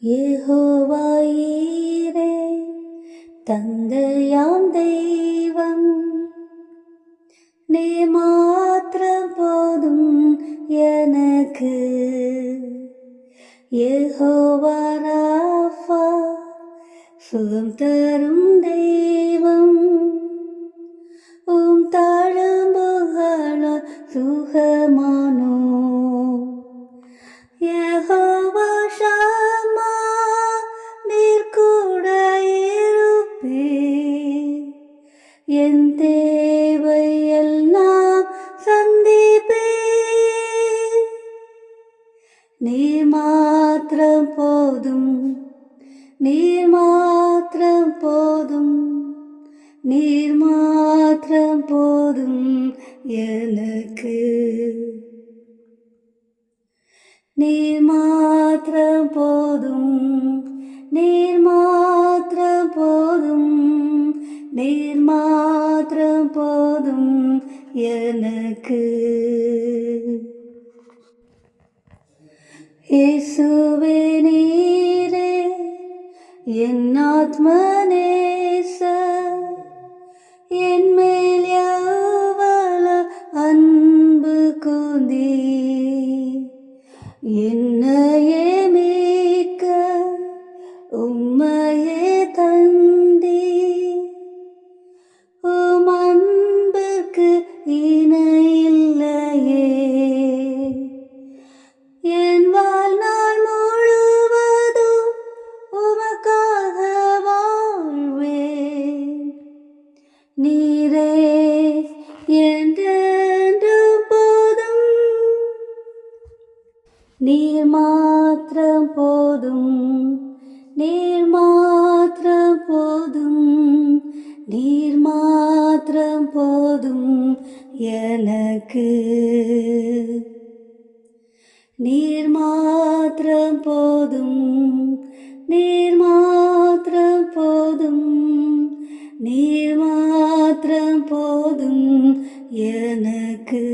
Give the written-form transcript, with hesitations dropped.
யெகோவாயீரே தந்தையாம் தெய்வம், நீ மாத்திரம் போதும் எனக்கு. யெகோவா ராஃபா சுகம் தரும் தெய்வம், உம் தழும்புகளால் சுகமானோ. யெகோவா ஷம்மா, நீர் கூட இருப்பீர், என் தேவையெல்லாம் சந்திப்பீர். நீர் மாத்திரம் போதும், நீர் மாத்திரம் போதும், நீர் மாத்திரம் போதும் எனக்கு. நீர் மாத்திரம் போதும், நீர் மாத்திரம் போதும், நீர் மாத்திரம் போதும் எனக்கு. இயேசுவே நீரே என் ஆத்மநேசர், என் மேல் எவ்வளவு அன்பு கூர்ந்தீர். என்னையே மீட்க உம்மையே தந்தீர். உம் அன்புக்கு இணையில்லையே. என் வாழ்நாள் முழுவதும் உமக்காக வாழ்வேன். நீரே என்றென்றும் போதும், நீர் மாத்திரம் போதும், நீர் மாத்திரம் போதும், நீர் மாத்திரம் போதும் எனக்கு. நீர் மாத்திரம் போதும், நீர் மாத்திரம் போதும், நீர் மாத்திரம் போதும் எனக்கு.